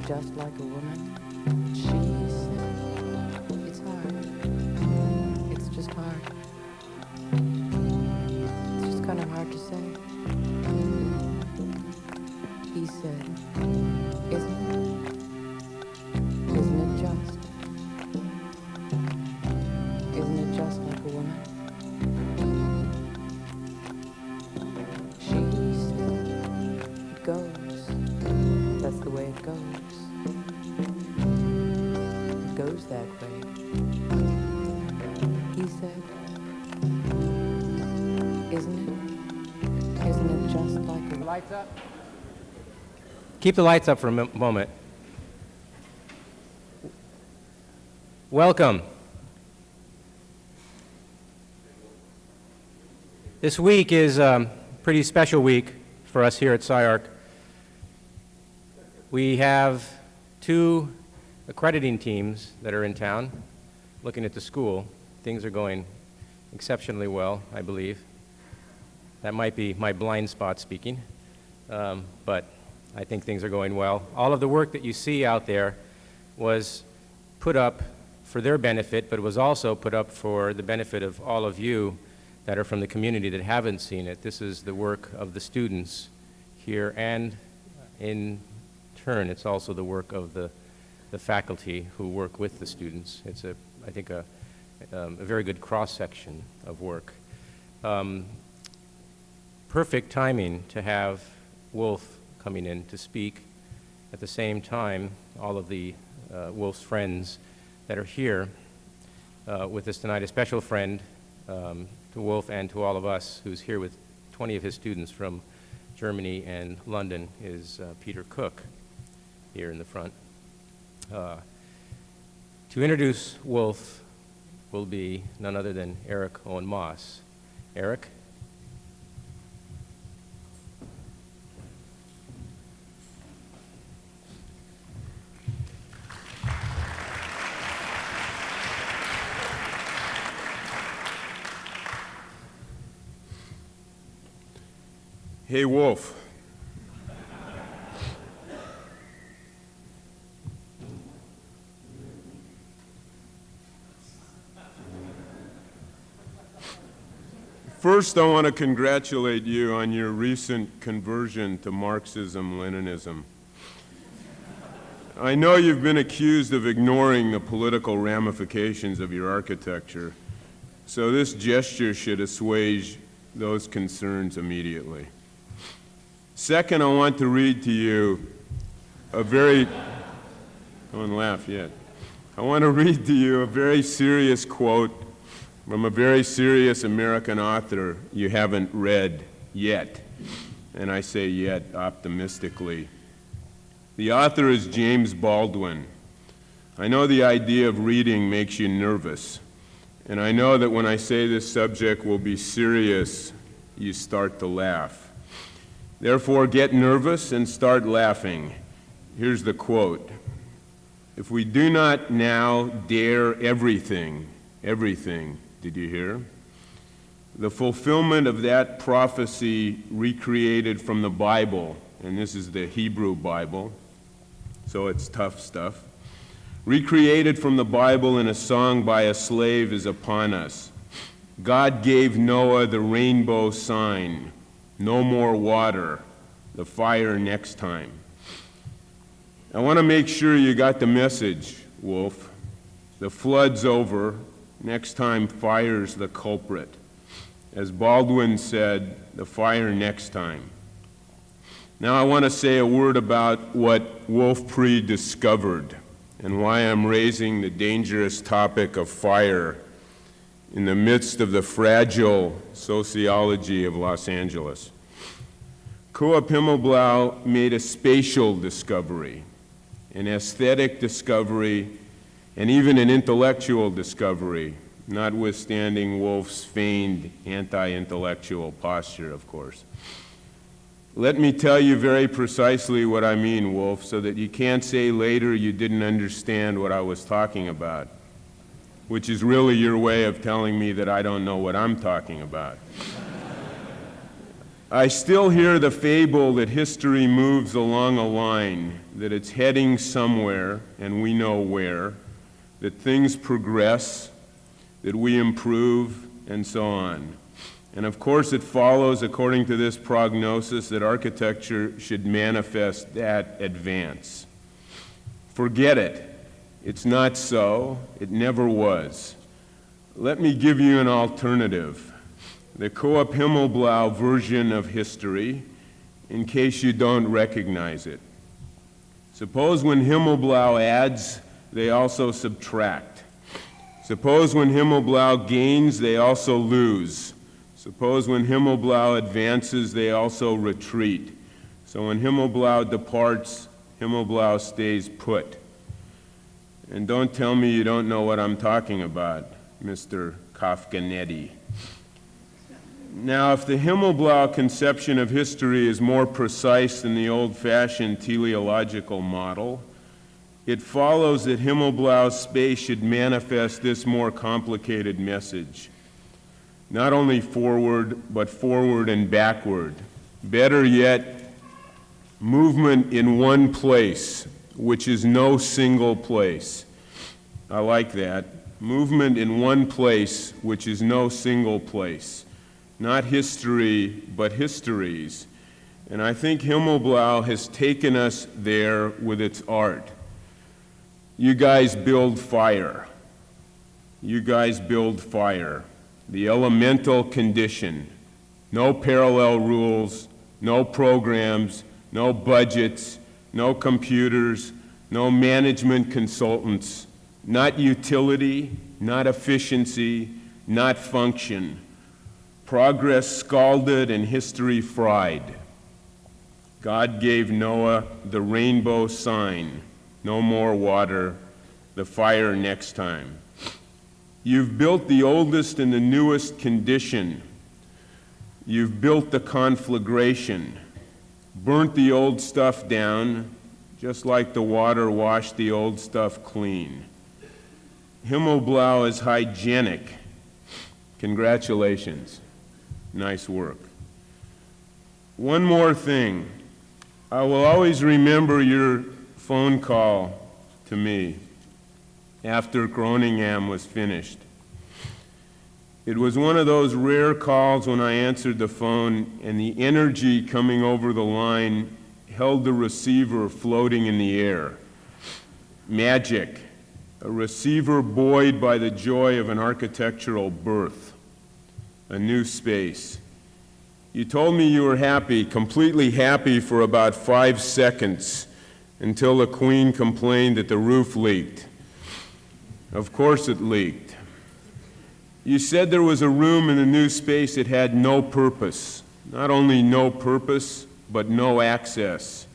Just like a woman, she said, it's hard. It's just hard. It's just kind of hard to say. He said, isn't it? Isn't it just? Isn't it just like a woman? She said, it goes. That's the way it goes. Goes that way. He said, isn't it just like a... Lights up. Keep the lights up for a moment. Welcome. This week is a pretty special week for us here at SCI-Arc. We have two accrediting teams that are in town looking at the school. Things are going exceptionally well, I believe. That might be my blind spot speaking, but I think things are going well. All of the work that you see out there was put up for their benefit, but it was also put up for the benefit of all of you that are from the community that haven't seen it. This is the work of the students here, and in turn, it's also the work of the faculty who work with the students. It's, I think, a very good cross-section of work. Perfect timing to have Wolf coming in to speak. At the same time, all of the Wolf's friends that are here with us tonight, a special friend to Wolf and to all of us who's here with 20 of his students from Germany and London is Peter Cook here in the front. To introduce Wolf will be none other than Owen Moss. Eric? Hey, Wolf. First, I want to congratulate you on your recent conversion to Marxism-Leninism. I know you've been accused of ignoring the political ramifications of your architecture, so this gesture should assuage those concerns immediately. Second, I want to read to you a very... Don't laugh yet. I want to read to you a very serious quote from a very serious American author you haven't read yet, and I say yet optimistically. The author is James Baldwin. I know the idea of reading makes you nervous, and I know that when I say this subject will be serious, you start to laugh. Therefore, get nervous and start laughing. Here's the quote. If we do not now dare everything, did you hear? The fulfillment of that prophecy recreated from the Bible, and this is the Hebrew Bible, so it's tough stuff. Recreated from the Bible in a song by a slave is upon us. God gave Noah the rainbow sign. No more water, the fire next time. I want to make sure you got the message, Wolf. The flood's over. Next time, fire's the culprit. As Baldwin said, the fire next time. Now I want to say a word about what Wolf Prix discovered and why I'm raising the dangerous topic of fire in the midst of the fragile sociology of Los Angeles. Koa Pimmelblau made a spatial discovery, an aesthetic discovery and even an intellectual discovery, notwithstanding Wolf's feigned anti-intellectual posture, of course. Let me tell you very precisely what I mean, Wolf, so that you can't say later you didn't understand what I was talking about, which is really your way of telling me that I don't know what I'm talking about. I still hear the fable that history moves along a line, that it's heading somewhere, and we know where, that things progress, that we improve, and so on. And of course it follows, according to this prognosis, that architecture should manifest that advance. Forget it. It's not so. It never was. Let me give you an alternative. The Coop Himmelblau version of history, in case you don't recognize it. Suppose when Himmelblau adds, they also subtract. Suppose when Himmelblau gains, they also lose. Suppose when Himmelblau advances, they also retreat. So when Himmelblau departs, Himmelblau stays put. And don't tell me you don't know what I'm talking about, Mr. Kafkanetti. Now, if the Himmelblau conception of history is more precise than the old-fashioned teleological model, it follows that Himmelblau's space should manifest this more complicated message. Not only forward, but forward and backward. Better yet, movement in one place, which is no single place. I like that. Movement in one place, which is no single place. Not history, but histories. And I think Himmelblau has taken us there with its art. You guys build fire. You guys build fire. The elemental condition. No parallel rules, no programs, no budgets, no computers, no management consultants, not utility, not efficiency, not function. Progress scalded and history fried. God gave Noah the rainbow sign. No more water, the fire next time. You've built the oldest and the newest condition. You've built the conflagration, burnt the old stuff down, just like the water washed the old stuff clean. Himmelblau is hygienic. Congratulations. Nice work. One more thing. I will always remember your phone call to me after Groninger was finished. It was one of those rare calls when I answered the phone and the energy coming over the line held the receiver floating in the air. Magic. A receiver buoyed by the joy of an architectural birth. A new space. You told me you were happy, completely happy for about 5 seconds until the Queen complained that the roof leaked. Of course it leaked. You said there was a room in the new space that had no purpose. Not only no purpose, but no access.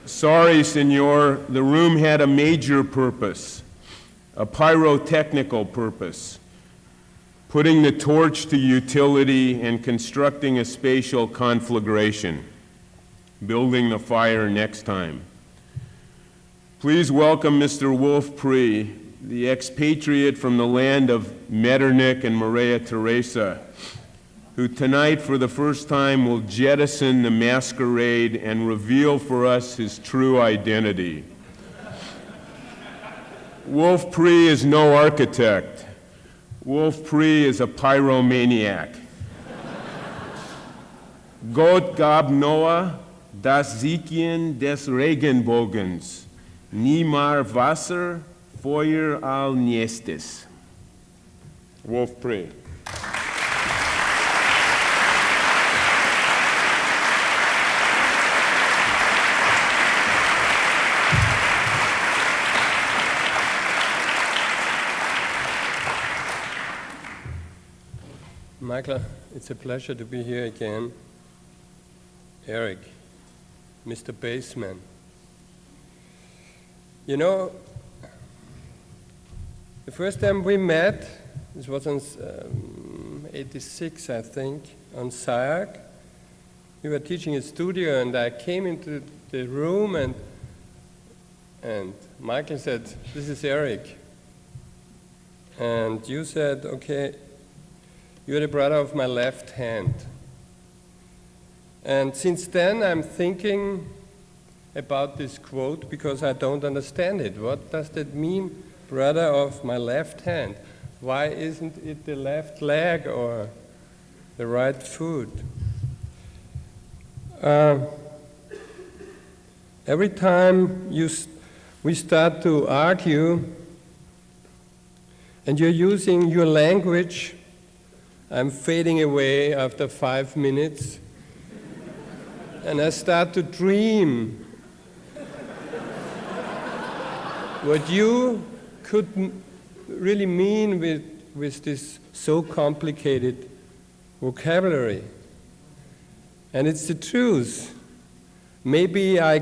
Sorry, senor, the room had a major purpose, a pyrotechnical purpose, putting the torch to utility and constructing a spatial conflagration, building the fire next time. Please welcome Mr. Wolf Prix, the expatriate from the land of Metternich and Maria Theresa, who tonight for the first time will jettison the masquerade and reveal for us his true identity. Wolf Prix is no architect. Wolf Prix is a pyromaniac. Gott gab Noah das Siegchen des Regenbogens, niemar Wasser, Feuer all nächstes. Wolf Prix. Michael, it's a pleasure to be here again. Eric, Mr. Bassman. You know, the first time we met, this was in '86, I think, on SCI-Arc. We were teaching a studio, and I came into the room, and Michael said, "This is Eric." And you said, "Okay, you're the brother of my left hand." And since then, I'm thinking about this quote because I don't understand it. What does that mean, brother of my left hand? Why isn't it the left leg or the right foot? Every time we start to argue and you're using your language, I'm fading away after 5 minutes and I start to dream what you could really mean with this so complicated vocabulary. And it's the truth. Maybe I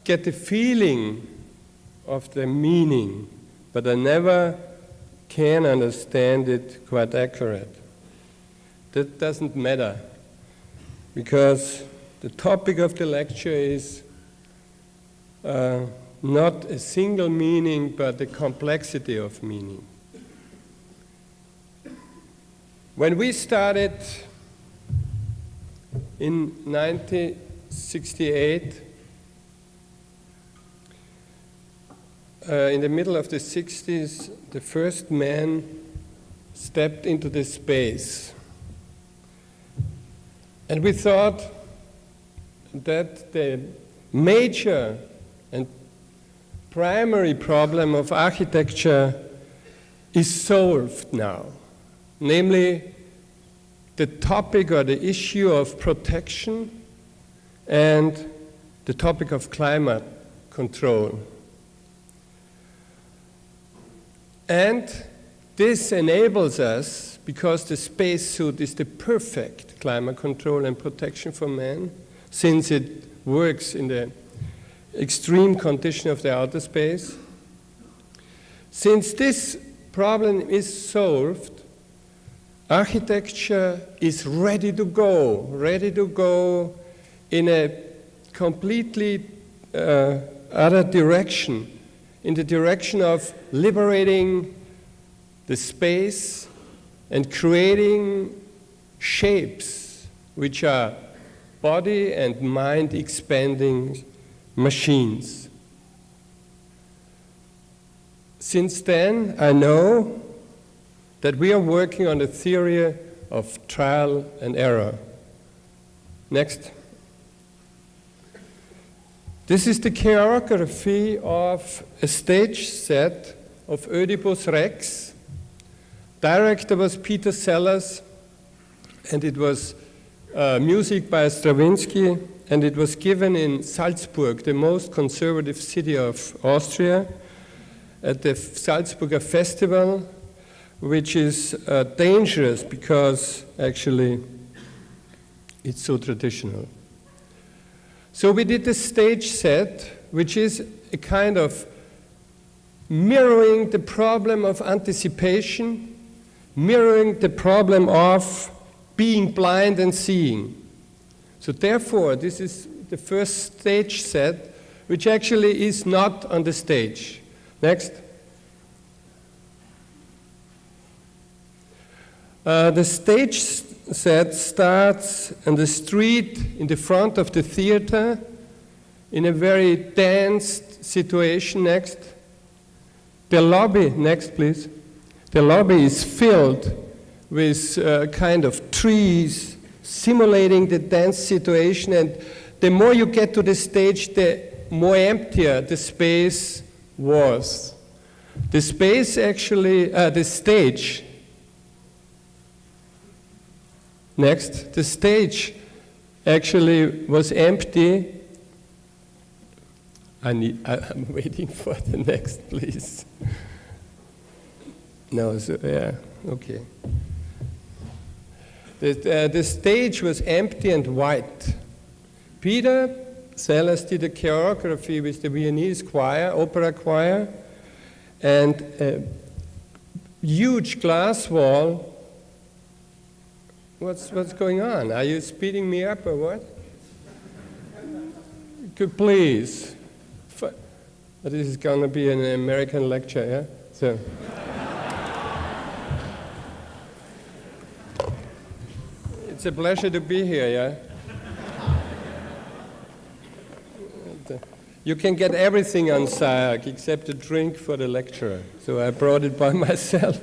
get the feeling of the meaning, but I never can understand it quite accurate. That doesn't matter, because the topic of the lecture is not a single meaning, but the complexity of meaning. When we started in 1968, in the middle of the 60s, the first man stepped into the space. And we thought that the major and primary problem of architecture is solved now, namely the topic or the issue of protection and the topic of climate control. And this enables us, because the spacesuit is the perfect climate control and protection for man, since it works in the extreme condition of the outer space. Since this problem is solved, architecture is ready to go in a completely other direction, in the direction of liberating the space and creating shapes which are body and mind expanding machines. Since then, I know that we are working on the theory of trial and error. Next. This is the choreography of a stage set of Oedipus Rex. Director was Peter Sellers, and it was music by Stravinsky, and it was given in Salzburg, the most conservative city of Austria, at the Salzburg Festival, which is dangerous because actually it's so traditional. So we did a stage set, which is a kind of mirroring the problem of anticipation, mirroring the problem of being blind and seeing. So therefore, this is the first stage set, which actually is not on the stage. Next. The stage set starts on the street in the front of the theater in a very dense situation. Next. The lobby, next please. The lobby is filled with kind of trees simulating the dense situation, and the more you get to the stage, the more emptier the space was. The space actually, the stage. Next, the stage actually was empty. I'm waiting for the next, please. No, so, yeah, okay. The stage was empty and white. Peter Sellers did a choreography with the Viennese choir, opera choir, and a huge glass wall. What's going on? Are you speeding me up or what? Could please. This is going to be an American lecture, yeah? So. It's a pleasure to be here, yeah? You can get everything on SCI-Arc except a drink for the lecturer. So I brought it by myself.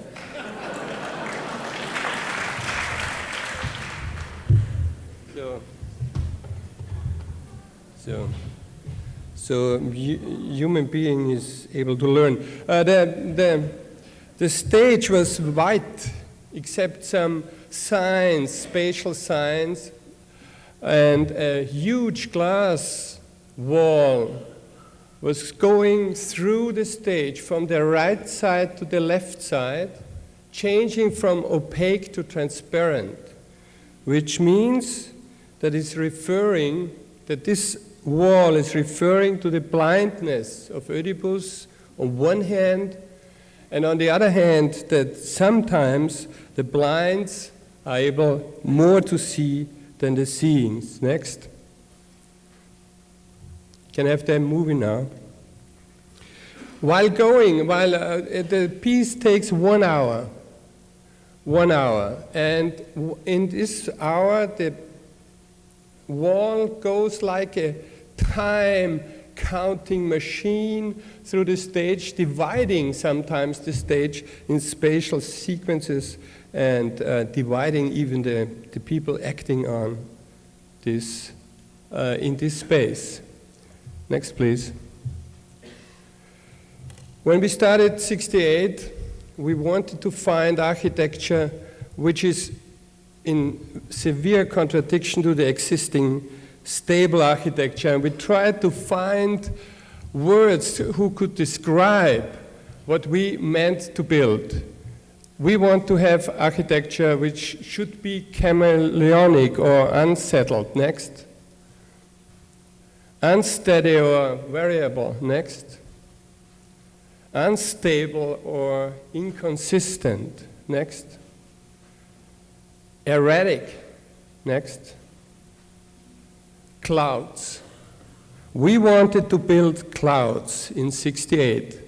So human being is able to learn. The stage was white, except some signs, spatial signs, and a huge glass wall was going through the stage from the right side to the left side, changing from opaque to transparent, which means that it's referring, that this wall is referring to the blindness of Oedipus on one hand, and on the other hand, that sometimes the blinds are able more to see than the seeing. Next. Can I have them moving now? While the piece takes 1 hour, and in this hour, the wall goes like a time counting machine through the stage, dividing sometimes the stage in spatial sequences and dividing even the people acting on this in this space. Next, please. When we started 1968, we wanted to find architecture which is in severe contradiction to the existing stable architecture, and we tried to find words who could describe what we meant to build. We want to have architecture which should be chameleonic or unsettled. Next. Unsteady or variable. Next. Unstable or inconsistent. Next. Erratic. Next. Clouds. We wanted to build clouds in 1968.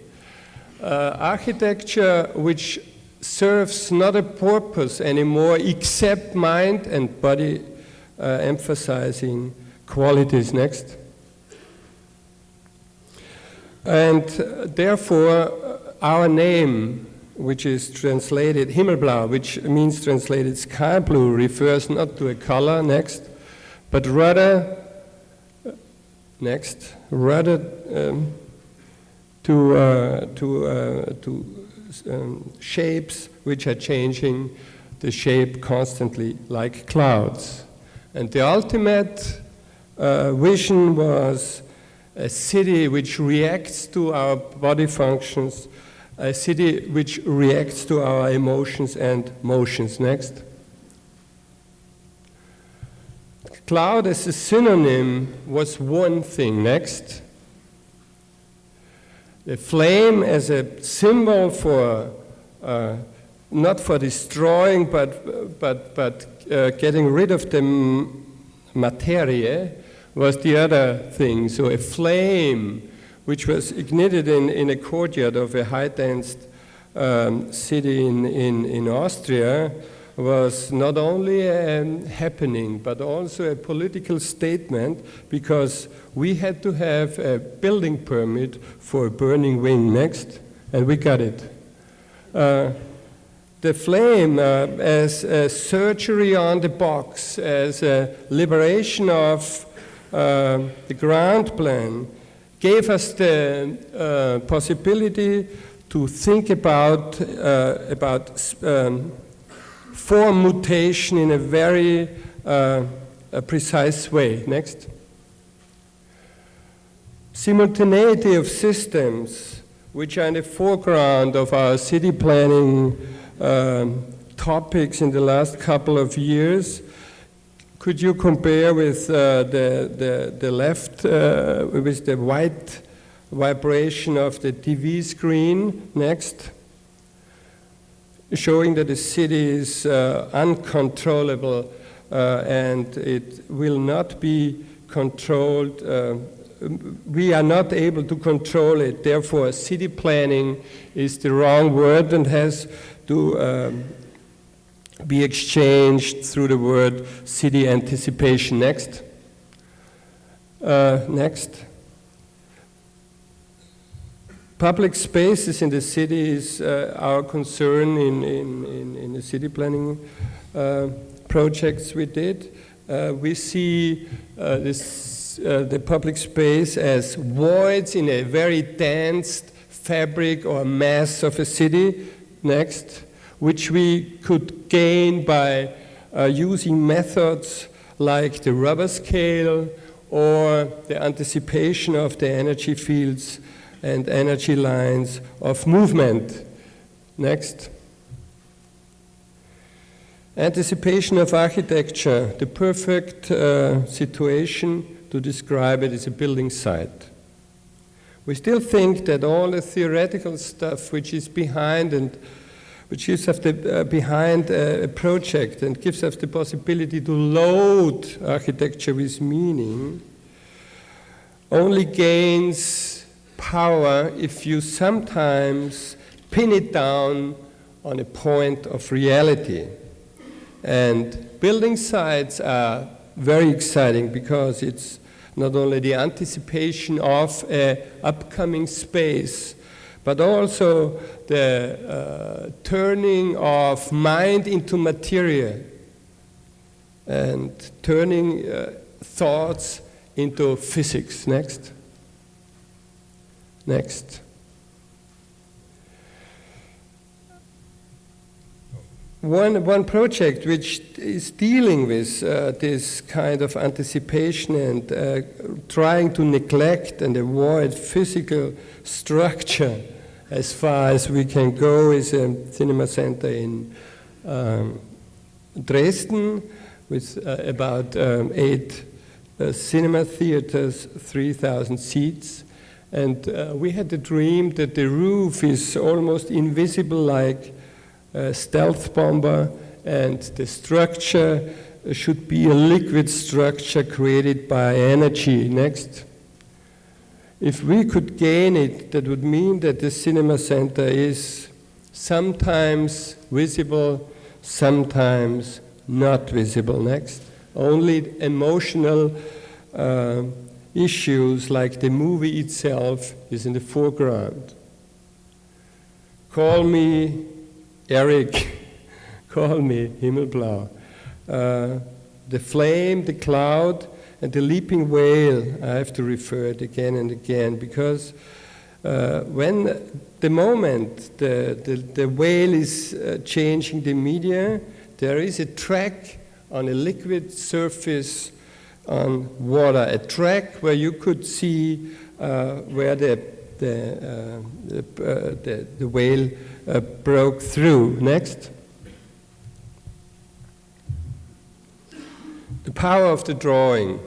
Architecture which serves not a purpose anymore except mind and body, emphasizing qualities. Next. And therefore, our name, which is translated Himmelblau, which means translated sky blue, refers not to a color, next, but rather, to shapes which are changing the shape constantly, like clouds. And the ultimate vision was a city which reacts to our body functions, a city which reacts to our emotions and motions. Next. Cloud as a synonym was one thing. Next. The flame as a symbol for, not for destroying, but getting rid of the materia, was the other thing. So a flame which was ignited in a courtyard of a high-densed city in Austria was not only a happening, but also a political statement, because we had to have a building permit for a burning wing. Next, and we got it. The flame as a surgery on the box, as a liberation of the ground plan, gave us the possibility to think about form mutation in a very precise way. Next. Simultaneity of systems, which are in the foreground of our city planning topics in the last couple of years, could you compare with the left, with the white vibration of the TV screen? Next. Showing that the city is uncontrollable and it will not be controlled. We are not able to control it. Therefore, city planning is the wrong word and has to be exchanged through the word city anticipation. Next. Next. Public spaces in the city is our concern in the city planning projects we did. We see the public space as voids in a very dense fabric or mass of a city. Next. Which we could gain by using methods like the rubber scale or the anticipation of the energy fields and energy lines of movement. Next. Anticipation of architecture. The perfect situation to describe it is a building site. We still think that all the theoretical stuff which is behind and which gives us behind a project and gives us the possibility to load architecture with meaning, only gains power if you sometimes pin it down on a point of reality. And building sites are very exciting because it's not only the anticipation of an upcoming space, but also the turning of mind into material and turning thoughts into physics. Next. Next. One project which is dealing with this kind of anticipation and trying to neglect and avoid physical structure as far as we can go is a cinema center in Dresden with about 8 cinema theaters, 3,000 seats. And we had the dream that the roof is almost invisible like a stealth bomber, and the structure should be a liquid structure created by energy. Next. If we could gain it, that would mean that the cinema center is sometimes visible, sometimes not visible. Next. Only emotional issues like the movie itself is in the foreground. Call me Eric, call me Himmelblau. The flame, the cloud, and the leaping whale, I have to refer it again and again, because when the moment the whale is changing the media, there is a track on a liquid surface on water, a track where you could see where the whale broke through. Next. The power of the drawing.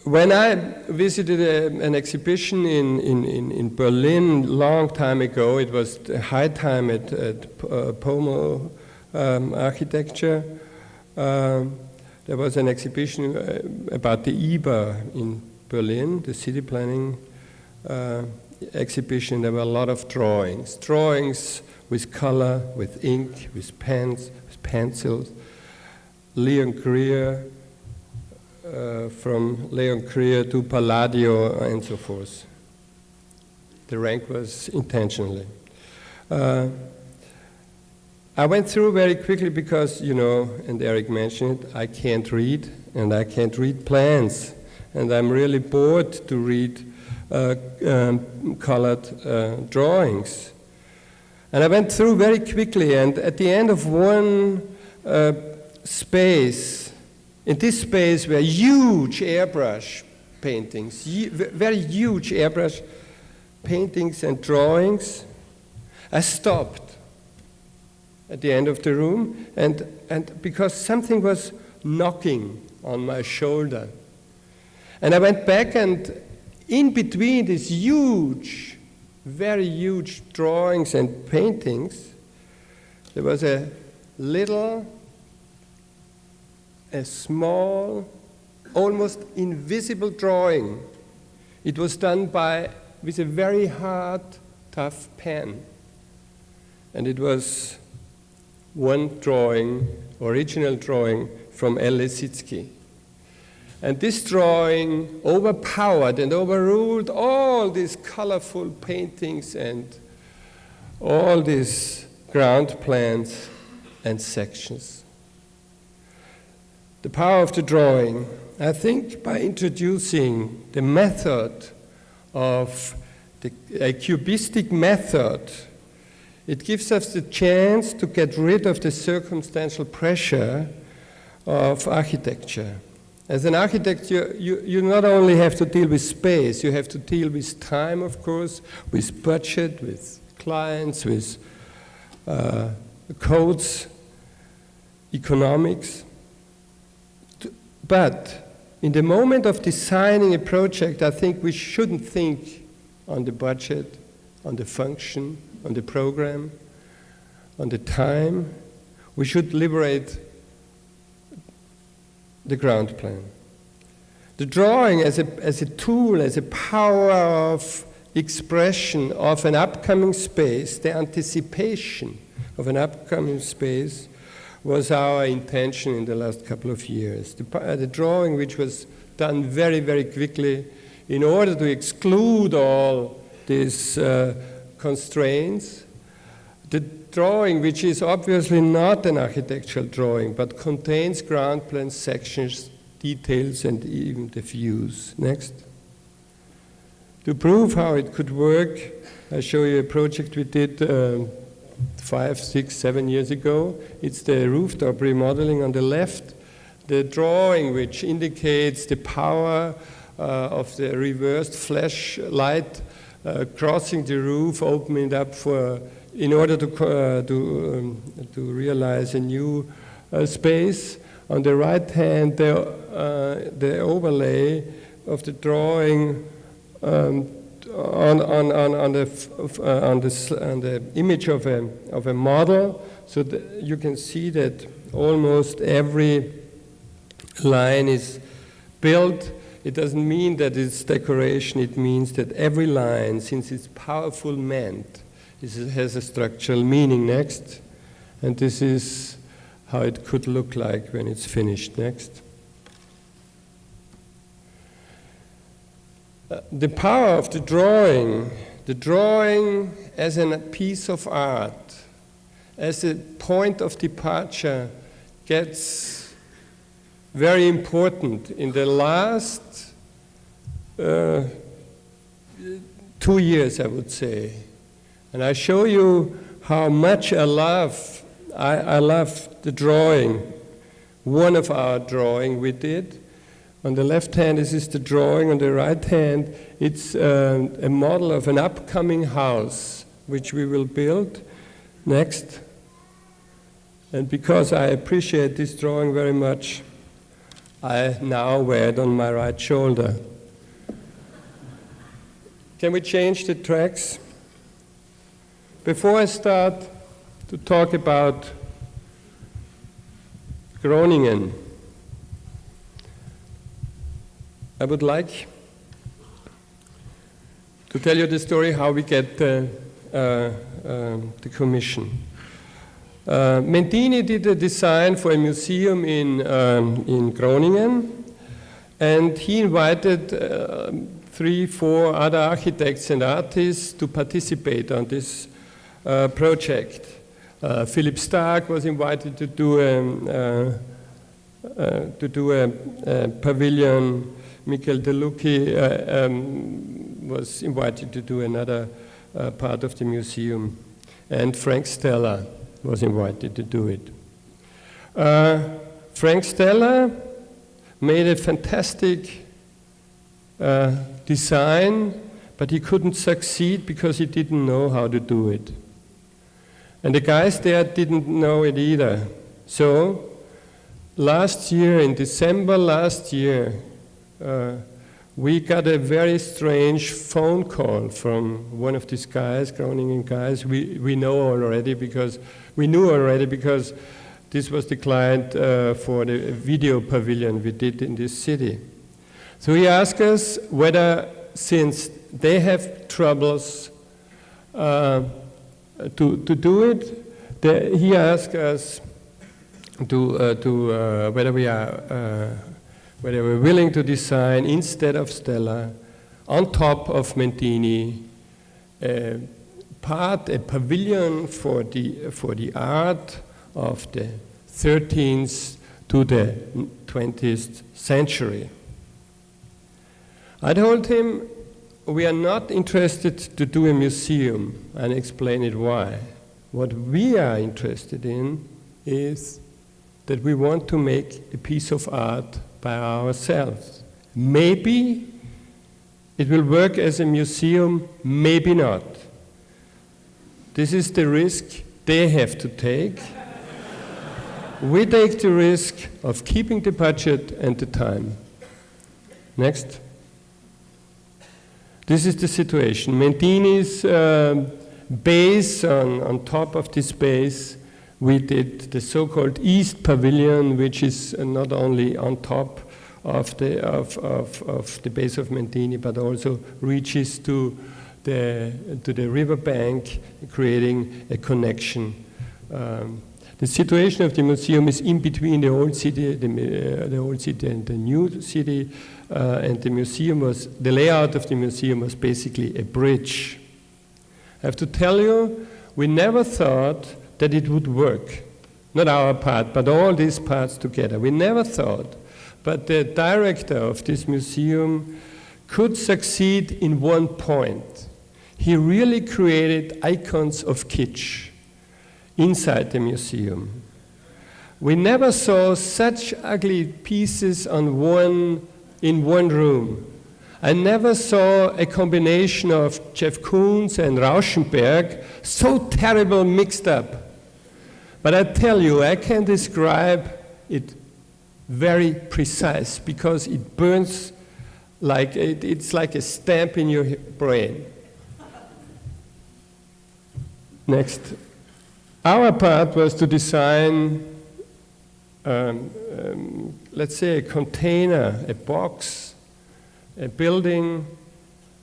When I visited an exhibition in Berlin a long time ago, it was the high time at Pomo architecture. There was an exhibition about the IBA in Berlin, the city planning exhibition. There were a lot of drawings with color, with ink, with pens, with pencils. Leon Greer, from Leon Greer to Palladio and so forth. The rank was intentionally. I went through very quickly because, you know, and Eric mentioned it, I can't read, and I can't read plans. And I'm really bored to read colored drawings. And I went through very quickly, and at the end of one space, in this space were huge airbrush paintings, very huge airbrush paintings and drawings. I stopped. at the end of the room, and because something was knocking on my shoulder. And I went back, and in between these huge, very huge drawings and paintings, there was a small, almost invisible drawing. It was done with a very hard, tough pen. And it was one drawing, original drawing from Lissitzky. And this drawing overpowered and overruled all these colorful paintings and all these ground plans and sections. The power of the drawing, I think, by introducing the method of a cubistic method, it gives us the chance to get rid of the circumstantial pressure of architecture. As an architect, you not only have to deal with space, you have to deal with time, of course, with budget, with clients, with codes, economics. But in the moment of designing a project, I think we shouldn't think on the budget, on the function, on the program, on the time. We should liberate the ground plan. The drawing as a tool, as a power of expression of an upcoming space, the anticipation of an upcoming space, was our intention in the last couple of years. The drawing, which was done very, very quickly in order to exclude all these constraints. The drawing, which is obviously not an architectural drawing, but contains ground plan sections, details, and even the views. Next. To prove how it could work, I show you a project we did 5, 6, 7 years ago. It's the rooftop remodeling on the left. The drawing which indicates the power of the reversed flashlight crossing the roof, opening it up in order to realize a new space. On the right hand, the overlay of the drawing on the image of a model, so that you can see that almost every line is built. It doesn't mean that it's decoration, it means that every line, since it's powerful meant, has a structural meaning. Next. And this is how it could look like when it's finished. Next. The power of the drawing as a piece of art, as a point of departure, gets very important in the last 2 years, I would say. And I show you how much I love the drawing. One of our drawing we did. On the left hand, this is the drawing. On the right hand, it's a model of an upcoming house, which we will build. Next. And because I appreciate this drawing very much, I now wear it on my right shoulder. Can we change the tracks? Before I start to talk about Groningen, I would like to tell you the story how we get the commission. Mendini did a design for a museum in Groningen, and he invited 3, 4 other architects and artists to participate on this project. Philip Stark was invited to do a pavilion. Michael De Lucchi was invited to do another part of the museum, and Frank Stella was invited to do it. Frank Stella made a fantastic design, but he couldn't succeed because he didn't know how to do it. And the guys there didn't know it either. So last year, in December last year, we got a very strange phone call from one of these guys, Groninger guys. We knew already because this was the client for the video pavilion we did in this city. So he asked us whether, since they have troubles to do it, he asked us whether we're willing to design, instead of Stella, on top of Mentini, a pavilion for the art of the 13th to the 20th century. I told him we are not interested to do a museum, and explain it why. What we are interested in is that we want to make a piece of art by ourselves. Maybe it will work as a museum, maybe not. This is the risk they have to take. We take the risk of keeping the budget and the time. Next. This is the situation. Mentini's base, on top of this base, we did the so-called East Pavilion, which is not only on top of the base of Mentini, but also reaches to the riverbank, creating a connection. The situation of the museum is in between the old city, the old city and the new city, and the layout of the museum was basically a bridge. I have to tell you, we never thought that it would work. Not our part, but all these parts together. We never thought. But the director of this museum could succeed in one point. He really created icons of kitsch inside the museum. We never saw such ugly pieces in one room. I never saw a combination of Jeff Koons and Rauschenberg so terrible mixed up. But I tell you, I can describe it very precise because it burns like it's like a stamp in your brain. Next. Our part was to design, let's say, a container, a box, a building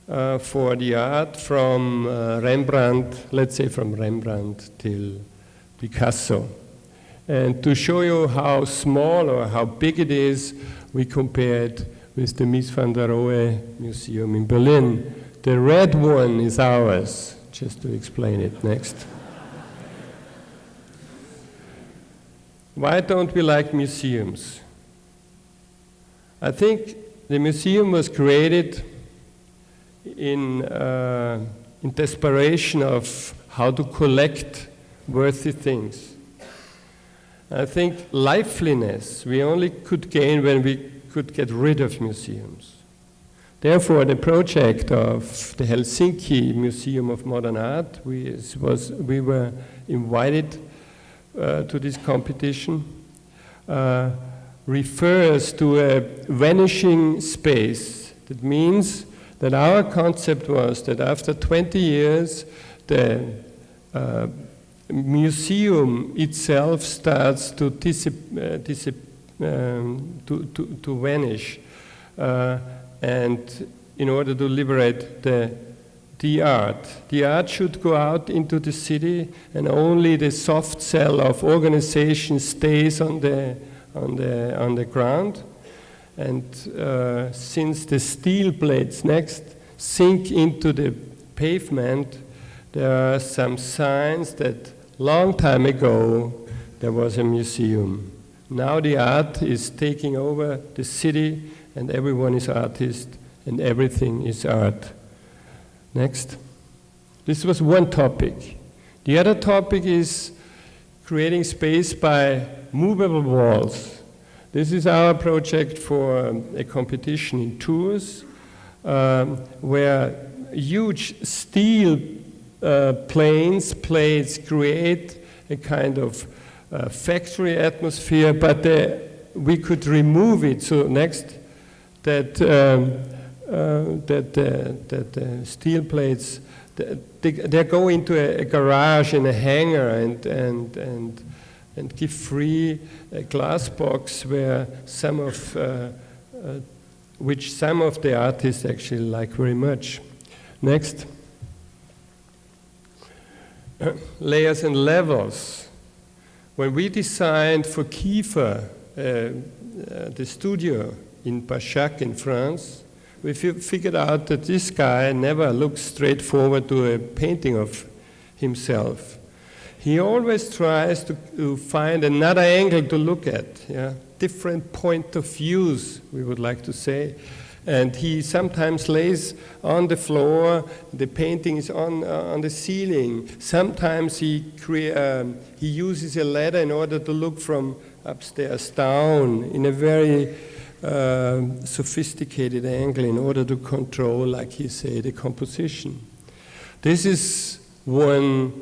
for the art from Rembrandt, let's say from Rembrandt till Picasso. And to show you how small or how big it is, we compared with the Mies van der Rohe Museum in Berlin. The red one is ours, just to explain it. Next. Why don't we like museums? I think the museum was created in desperation of how to collect worthy things. I think liveliness we only could gain when we could get rid of museums. Therefore, the project of the Helsinki Museum of Modern Art, we were invited to this competition, refers to a vanishing space. That means that our concept was that after 20 years, the museum itself starts to vanish, and in order to liberate the art should go out into the city, and only the soft cell of organization stays on the ground. And since the steel plates next sink into the pavement, there are some signs that long time ago there was a museum. Now the art is taking over the city, and everyone is artist, and everything is art. Next. This was one topic. The other topic is creating space by movable walls. This is our project for a competition in Tours, where huge steel plates create a kind of factory atmosphere, but we could remove it. So next, that steel plates, they go into a garage in a hangar and give free a glass box where some of the artists actually like very much. Next. Layers and levels. When we designed for Kiefer the studio in Pachac in France, we figured out that this guy never looks straight forward to a painting of himself. He always tries to find another angle to look at, yeah? Different point of views, we would like to say. And he sometimes lays on the floor, the painting is on the ceiling. Sometimes he uses a ladder in order to look from upstairs down in a very sophisticated angle in order to control, like he said, the composition. This is one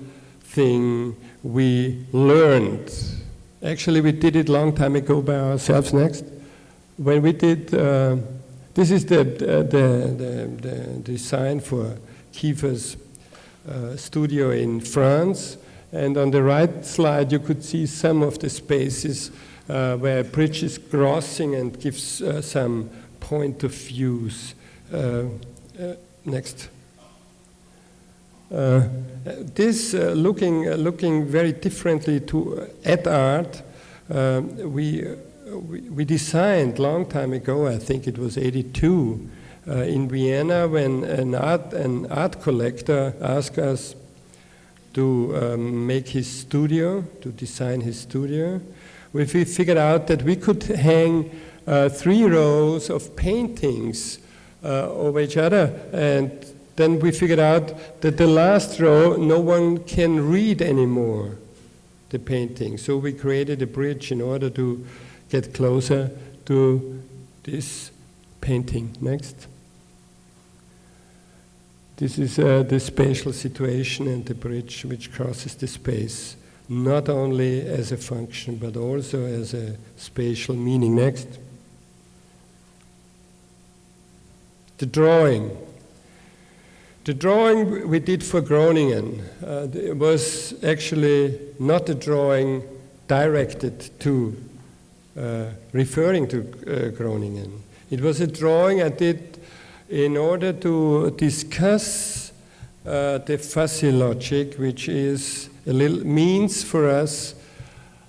thing we learned. Actually, we did it a long time ago by ourselves. Next. When we did, this is the design for Kiefer's studio in France. And on the right slide, you could see some of the spaces where a bridge is crossing and gives some point of views. Next. This looking very differently at art, we designed long time ago, I think it was 82, in Vienna, when an art collector asked us to make his studio, to design his studio. We figured out that we could hang 3 rows of paintings over each other, and then we figured out that the last row no one can read anymore, the painting. So we created a bridge in order to get closer to this painting. Next. This is the spatial situation and the bridge which crosses the space, not only as a function, but also as a spatial meaning. Next. The drawing. The drawing we did for Groningen it was actually not a drawing directed to, referring to Groningen. It was a drawing I did in order to discuss the fuzzy logic, which is a little means for us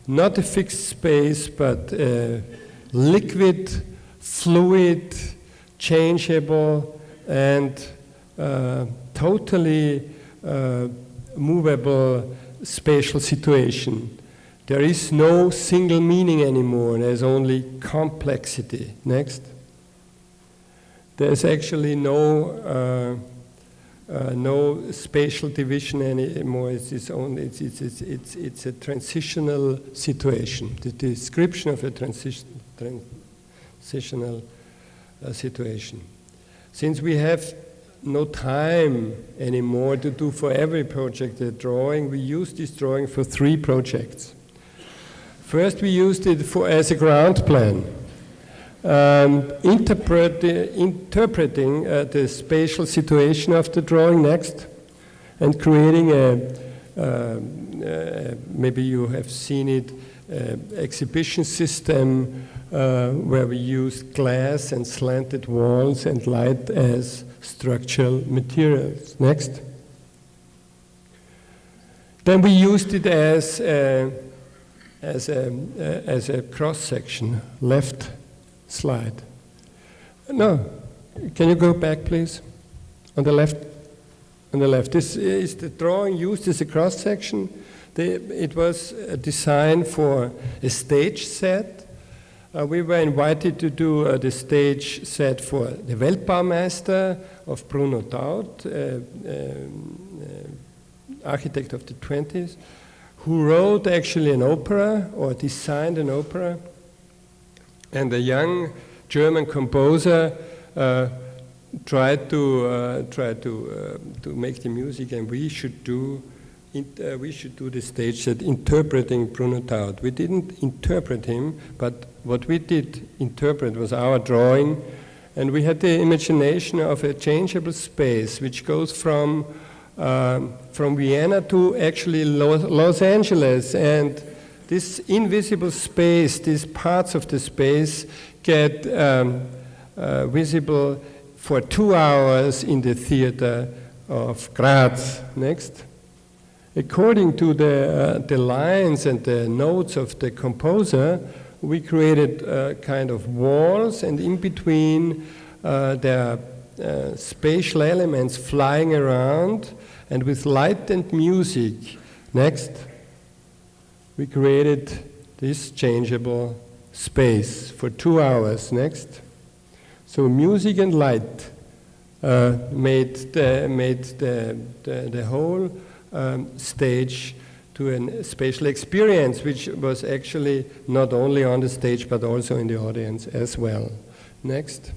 not a fixed space, but a liquid, fluid, changeable, and totally movable spatial situation. There is no single meaning anymore, there's only complexity. Next. There's actually no spatial division anymore. It's a transitional situation. The description of a transitional situation. Since we have no time anymore to do for every project a drawing, we use this drawing for 3 projects. First, we used it as a ground plan, interpreting the spatial situation of the drawing. Next, and creating maybe you have seen it, exhibition system where we use glass and slanted walls and light as structural materials. Next. Then we used it as a cross section. Left slide. No, can you go back, please? On the left. On the left. This is the drawing used as a cross section. It was a design for a stage set. We were invited to do the stage set for the Weltbaumeister of Bruno Taut, architect of the 20s, who wrote actually an opera or designed an opera. And a young German composer tried to make the music, and we should do the stage set interpreting Bruno Taut. We didn't interpret him, but what we did interpret was our drawing, and we had the imagination of a changeable space which goes from Vienna to actually Los Angeles, and this invisible space, these parts of the space get visible for 2 hours in the theater of Graz. Next. According to the lines and the notes of the composer, we created kind of walls, and in between there are spatial elements flying around, and with light and music. Next. We created this changeable space for 2 hours. Next. So music and light made the whole stage to a spatial experience, which was actually not only on the stage but also in the audience as well. Next.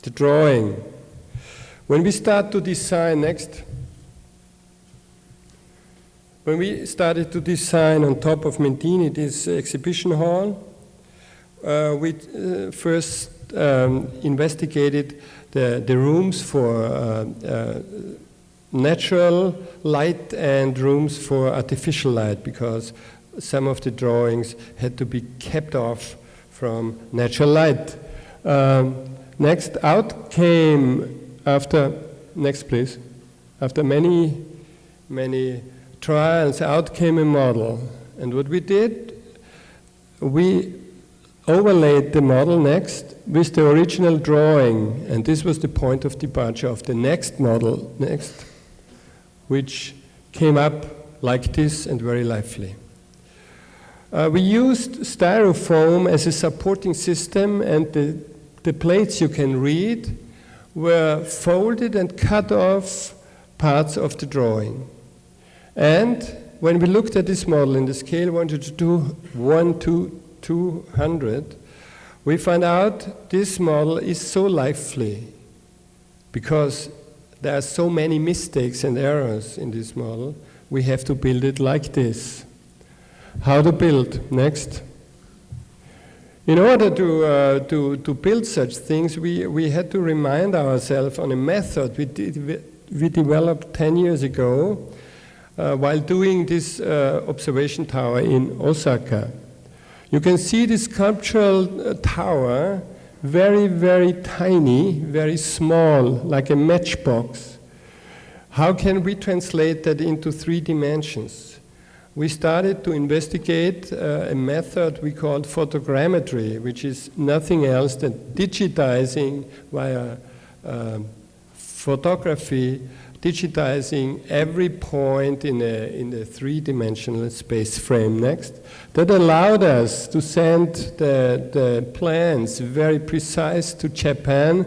The drawing. When we start to design, next. When we started to design on top of Mentini this exhibition hall, we first investigated the rooms for natural light and rooms for artificial light, because some of the drawings had to be kept off from natural light. Next, out came, after, next please, after many trials, out came a model. And what we did, we overlaid the model next with the original drawing, and this was the point of departure of the next model, next, which came up like this and very lively. We used styrofoam as a supporting system, and the plates you can read were folded and cut off parts of the drawing. And when we looked at this model in the scale 1 to 200, we found out this model is so lively because there are so many mistakes and errors in this model. We have to build it like this. How to build? Next. In order to build such things, we had to remind ourselves on a method we developed 10 years ago while doing this observation tower in Osaka. You can see this sculptural tower, very, very tiny, very small, like a matchbox. How can we translate that into 3 dimensions? We started to investigate a method we called photogrammetry, which is nothing else than digitizing via photography, digitizing every point in a 3-dimensional space frame. Next. That allowed us to send the plans very precise to Japan,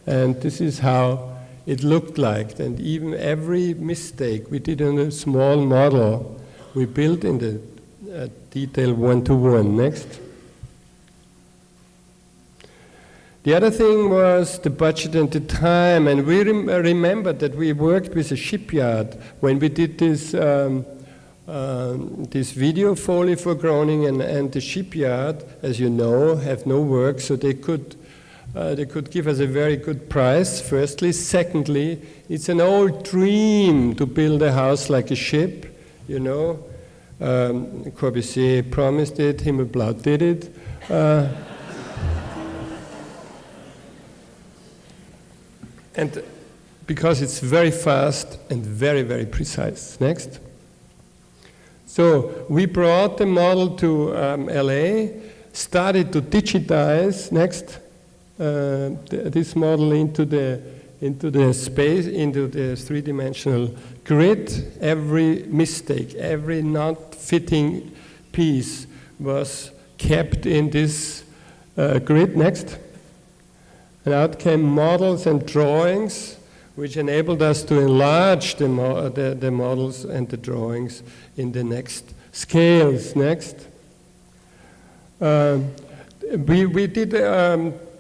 and this is how it looked like. And even every mistake we did on a small model, we built in the detail 1-to-1. Next. The other thing was the budget and the time, and we remembered that we worked with a shipyard when we did this this video foley for Groningen, and the shipyard, as you know, have no work, so they could give us a very good price, firstly. Secondly, it's an old dream to build a house like a ship, you know. Corbusier promised it, Himmelblau did it. And because it's very fast and very, very precise. Next. So we brought the model to LA, started to digitize, next, this model into the space, into the 3-dimensional grid. Every mistake, every not fitting piece was kept in this grid. Next. And out came models and drawings, which enabled us to enlarge the models and the drawings in the next scales. Next. We did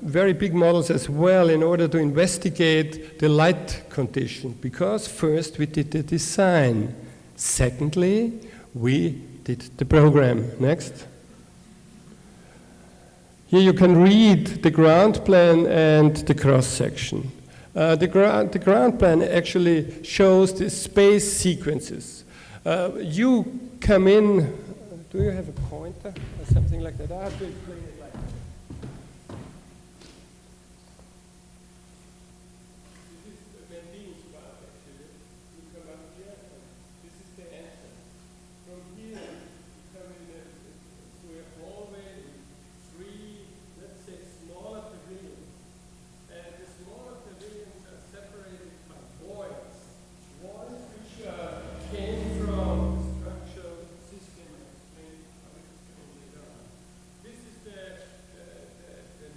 very big models as well in order to investigate the light condition, because first we did the design. Secondly, we did the program. Next. Here you can read the ground plan and the cross-section. The ground plan actually shows the space sequences. You come in, do you have a pointer or something like that? I have to explain it like that. This is the Berlin's part actually. You come up here, this is the entrance. From here, you come in through a hallway, three, let's say, smaller pavilions. And the smaller pavilions are separated by voids. Voids which came from the structural system explained how it came later on. This is the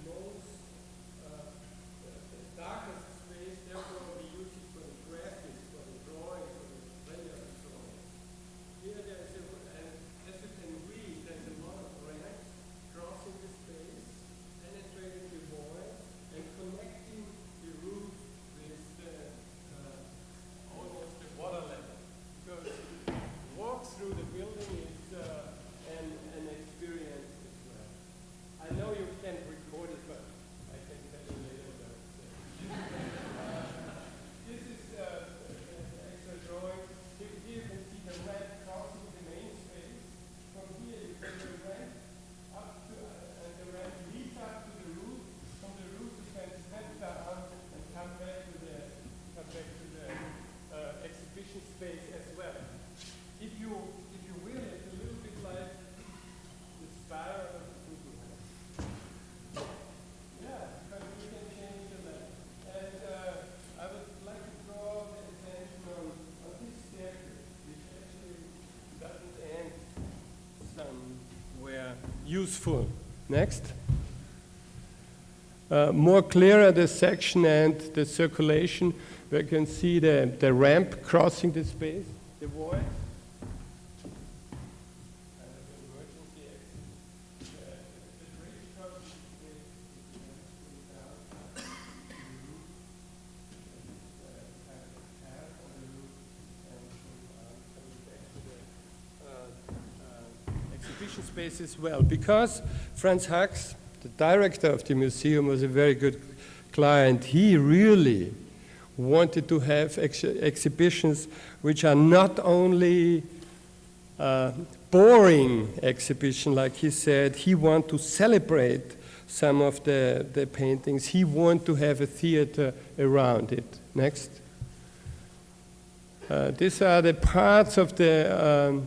most the darkest space, therefore we use it for the graphics, for the drawing, for the layer drawing. Here there is and as you can read, there's a lot of ramps crossing the space, penetrating the void, and connecting the roof with almost the water level. Because walk through the building is an experience as well. I know you can't record it, but I can tell you later about it. This is an extra drawing. Here you can see the ramp crossing the main space. From here you can the ramp up to, and the ramp leads up to the roof. From the roof you can step down and come back to the exhibition space as well. If you will, it's a little bit like the spiral of the Superman. Yeah, because you can change the length. And I would like to draw the attention on this staircase, which actually doesn't end somewhere useful. Next. More clearer the section and the circulation, where you can see the ramp crossing the space, the void. Exhibition space as well, because Franz Hux, the director of the museum, was a very good client. He really wanted to have exhibitions which are not only boring exhibition, like he said. He wanted to celebrate some of the paintings. He wanted to have a theater around it. Next. These are the parts of the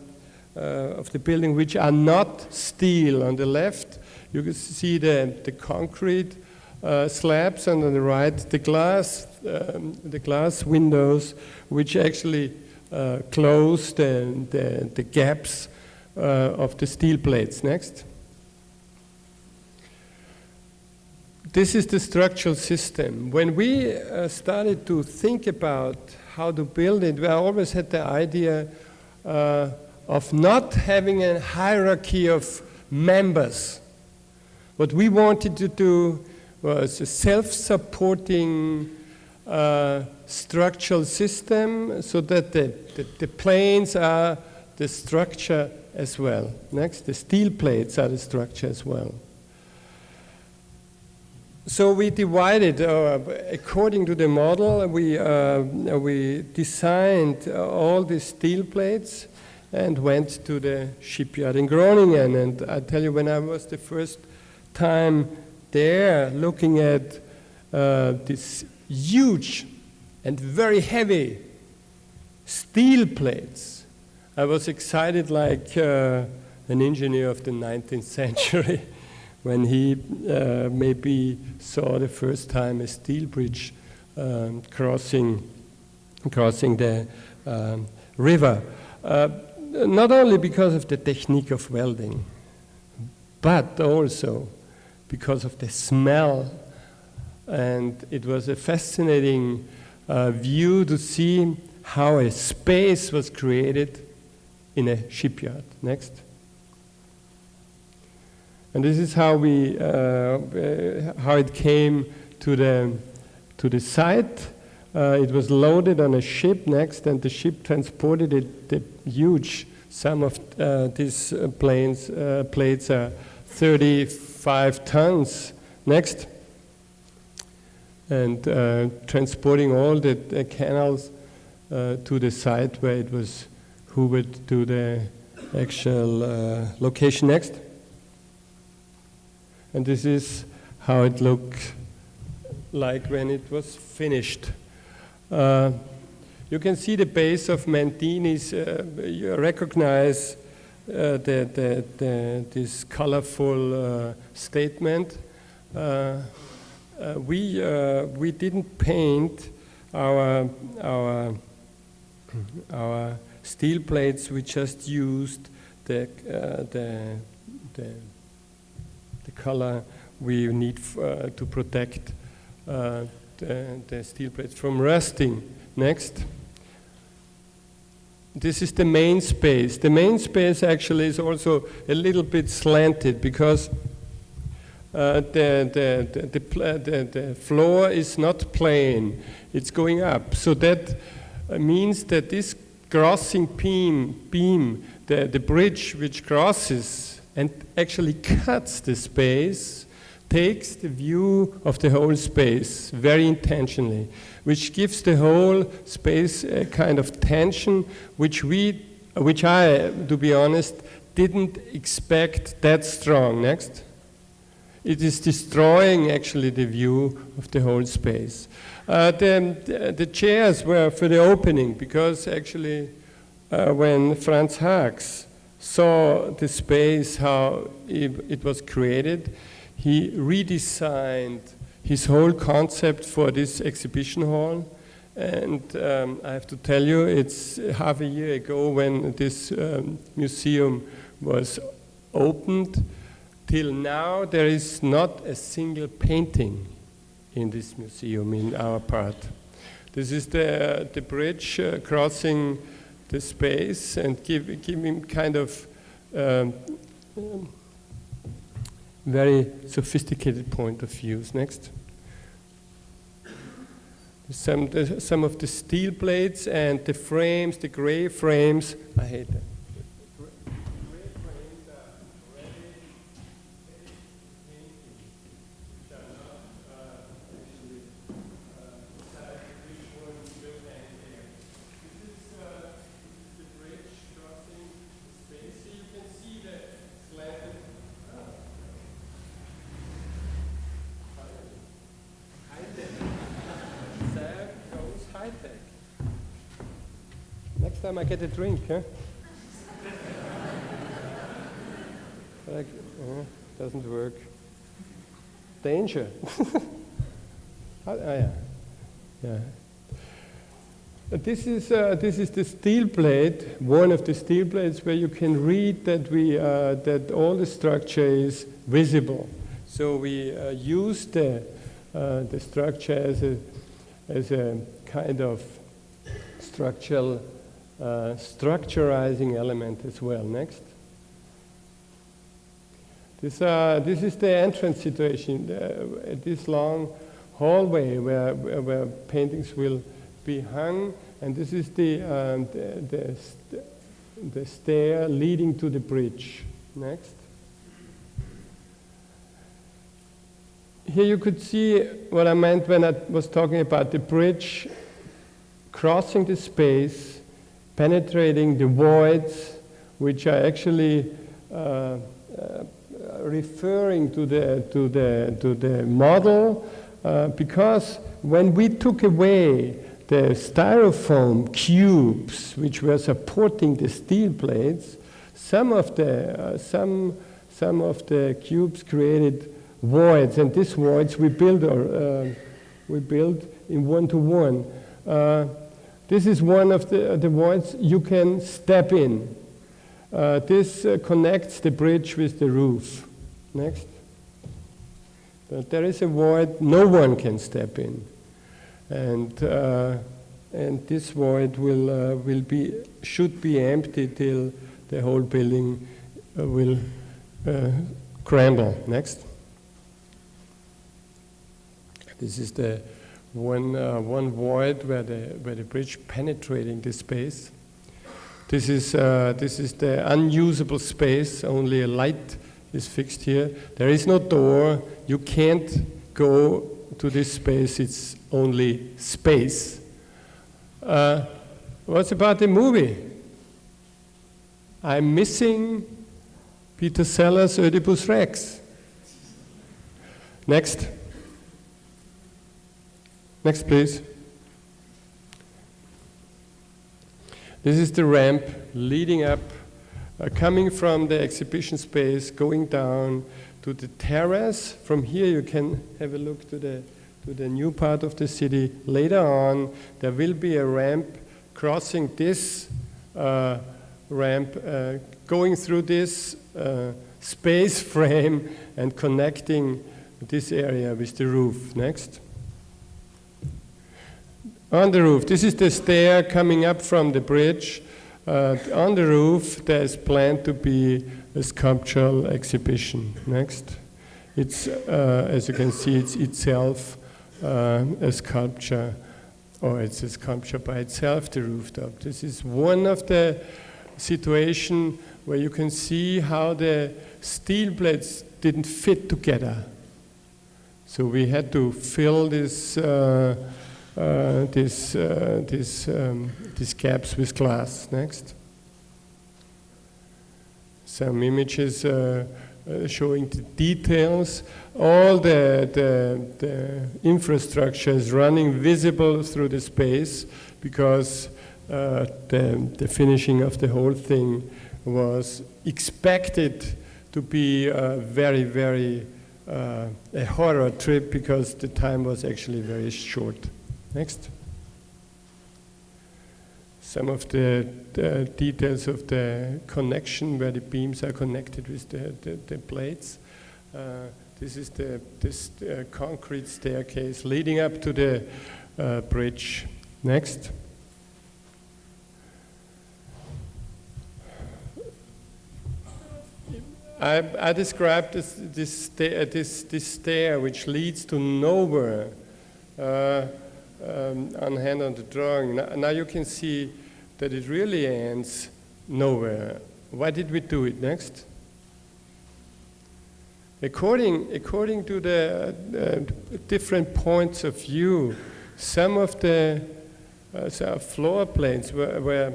building which are not steel. On the left, you can see the concrete slabs, and on the right, the glass windows, which actually close the gaps of the steel plates. Next. This is the structural system. When we started to think about how to build it, we always had the idea of not having a hierarchy of members. What we wanted to do was a self-supporting structural system, so that the planes are the structure as well. Next, the steel plates are the structure as well. So we divided, according to the model, we designed all the steel plates and went to the shipyard in Groningen. And I tell you, when I was the first time there looking at these huge and very heavy steel plates, I was excited like an engineer of the 19th century when he maybe saw the first time a steel bridge crossing the river. Not only because of the technique of welding, but also because of the smell. And it was a fascinating view to see how a space was created in a shipyard. Next. And this is how how it came to the site. It was loaded on a ship next, and the ship transported it. The huge sum of these plates are 35 tons next, and transporting all the canals to the site where it was hoovered to the actual location next. And this is how it looked like when it was finished. You can see the base of Mantini's. You recognize this colorful statement. We didn't paint our steel plates. We just used the color we need to protect the steel plates from rusting. Next. This is the main space. The main space actually is also a little bit slanted because the floor is not plane, it's going up. So that means that this crossing beam, the bridge which crosses and actually cuts the space, takes the view of the whole space very intentionally, which gives the whole space a kind of tension which I, to be honest, didn't expect that strong. Next. It is destroying actually the view of the whole space. The chairs were for the opening because actually when Franz Hax saw the space, how it was created, he redesigned his whole concept for this exhibition hall. And I have to tell you, it's half a year ago when this museum was opened. Till now, there is not a single painting in this museum, in our part. This is the bridge crossing the space and giving kind of very sophisticated point of views. Next. Some of the steel plates and the frames, the gray frames. I hate that. Next time I get a drink, huh? Doesn't work. Danger. Yeah. This is the steel plate, one of the steel plates where you can read that that all the structure is visible. So we use the structure as a kind of structurizing element as well. Next. This is the entrance situation, this long hallway where paintings will be hung, and this is the stair leading to the bridge. Next. Here you could see what I meant when I was talking about the bridge crossing the space, penetrating the voids, which are actually referring to the model, because when we took away the styrofoam cubes which were supporting the steel plates, some of the cubes created voids, and these voids we built in one-to-one. This is one of the voids you can step in. This connects the bridge with the roof. Next. But there is a void no one can step in, and this void should be empty till the whole building will scramble. Next. This is the one void where the bridge penetrating the space. This is the unusable space. Only a light is fixed here. There is no door. You can't go to this space. It's only space. What's about the movie? I'm missing Peter Sellers' Oedipus Rex. Next. Next, please. This is the ramp leading up, coming from the exhibition space, going down to the terrace. From here you can have a look to the new part of the city. Later on, there will be a ramp crossing this ramp, going through this space frame and connecting this area with the roof. Next. On the roof, this is the stair coming up from the bridge. On the roof, there is planned to be a sculptural exhibition. Next. It's, as you can see, it's itself a sculpture, or it's a sculpture by itself, the rooftop. This is one of the situations where you can see how the steel plates didn't fit together. So we had to fill these gaps with glass. Next. Some images showing the details. All the infrastructure is running visible through the space because the finishing of the whole thing was expected to be very, very a horror trip because the time was actually very short. Next. Some of the details of the connection where the beams are connected with the plates. This is this concrete staircase leading up to the bridge. Next. I described this stair which leads to nowhere on hand on the drawing. Now you can see that it really ends nowhere. Why did we do it? Next. According to the different points of view, some of the floor planes were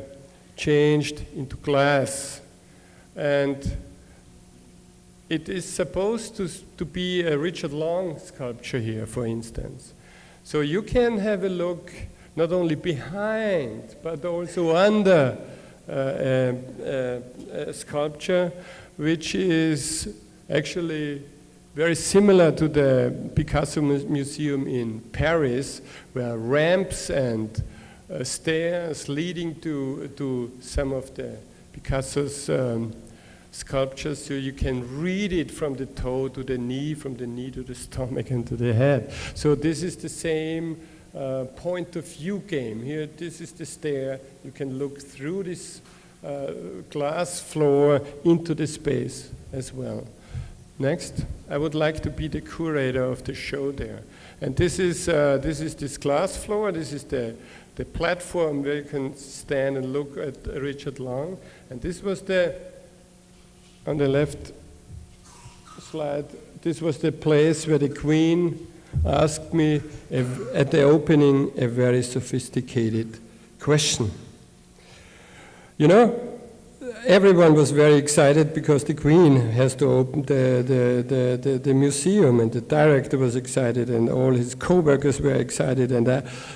changed into glass, and it is supposed to be a Richard Long sculpture here, for instance. So you can have a look not only behind, but also under a sculpture which is actually very similar to the Picasso Museum in Paris, where ramps and stairs leading to some of the Picasso's sculptures, so you can read it from the toe to the knee, from the knee to the stomach and to the head. So this is the same point of view game. Here, this is the stair. You can look through this glass floor into the space as well. Next, I would like to be the curator of the show there. And this is this glass floor. This is the platform where you can stand and look at Richard Long. And this was on the left slide, this was the place where the Queen asked me at the opening a very sophisticated question. You know, everyone was very excited because the Queen has to open the museum, and the director was excited, and all his co-workers were excited, and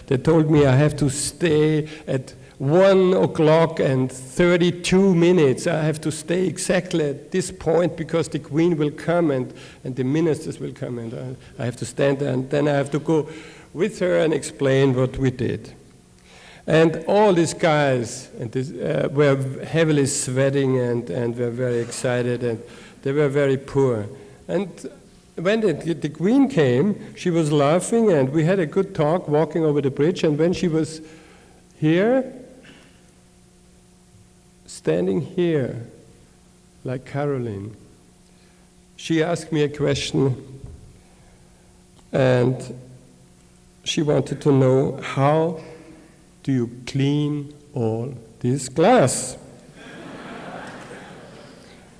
they told me I have to stay at 1:32. I have to stay exactly at this point because the Queen will come and the ministers will come, and I have to stand there, and then I have to go with her and explain what we did. And all these guys were heavily sweating and were very excited, and they were very poor. And when the Queen came, she was laughing, and we had a good talk walking over the bridge, and when she was here, standing here, like Caroline, she asked me a question, and she wanted to know, how do you clean all this glass?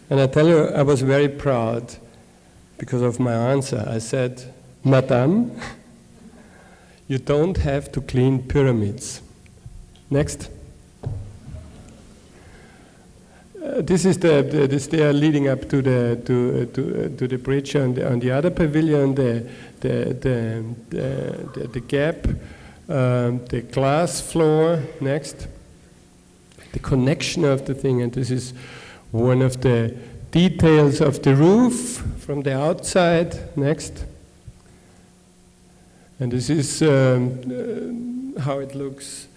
And I tell you, I was very proud because of my answer. I said, Madame, you don't have to clean pyramids. Next. This is the stair leading up to the bridge on the other pavilion, the gap, the glass floor. Next, the connection of the thing, and this is one of the details of the roof from the outside. Next, and this is how it looks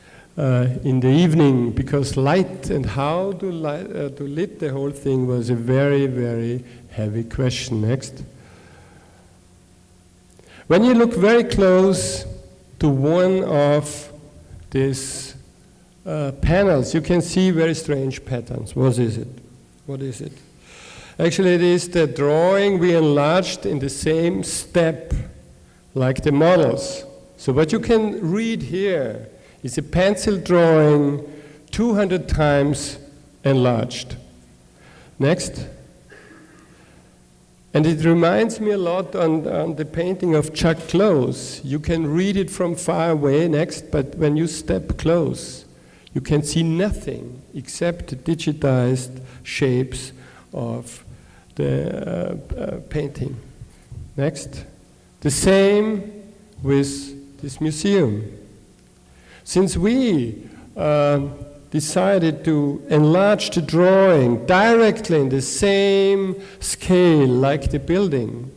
in the evening, because light and how to lit the whole thing was a very, very heavy question. Next. When you look very close to one of these panels, you can see very strange patterns. What is it? What is it? Actually, it is the drawing we enlarged in the same step like the models. So what you can read here is a pencil drawing 200 times enlarged. Next. And it reminds me a lot on the painting of Chuck Close. You can read it from far away, next, but when you step close, you can see nothing except the digitized shapes of the painting. Next. The same with this museum. Since we decided to enlarge the drawing directly in the same scale like the building,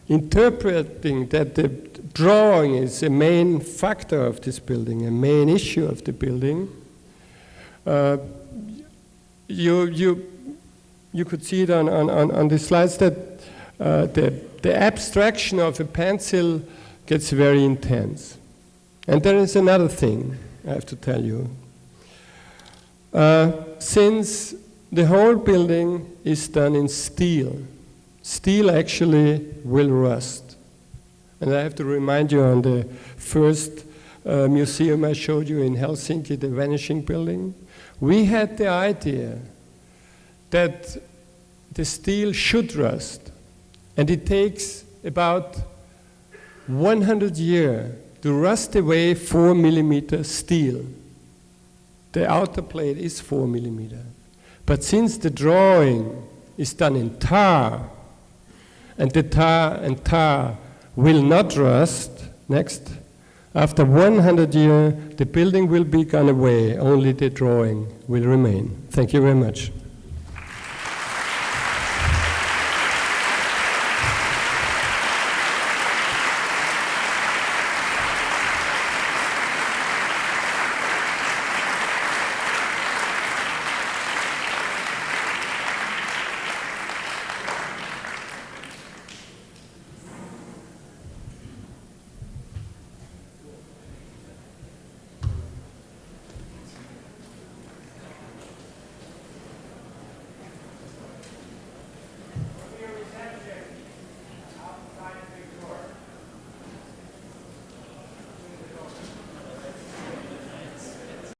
interpreting that the drawing is a main factor of this building, a main issue of the building, you could see it on the slides that the abstraction of a pencil gets very intense. And there is another thing I have to tell you. Since the whole building is done in steel, steel actually will rust. And I have to remind you on the first museum I showed you in Helsinki, the Vanishing Building, we had the idea that the steel should rust. And it takes about 100 years to rust away 4 millimeter steel. The outer plate is 4 millimeter. But since the drawing is done in tar, and the tar will not rust, next, after 100 years, the building will be gone away, only the drawing will remain. Thank you very much.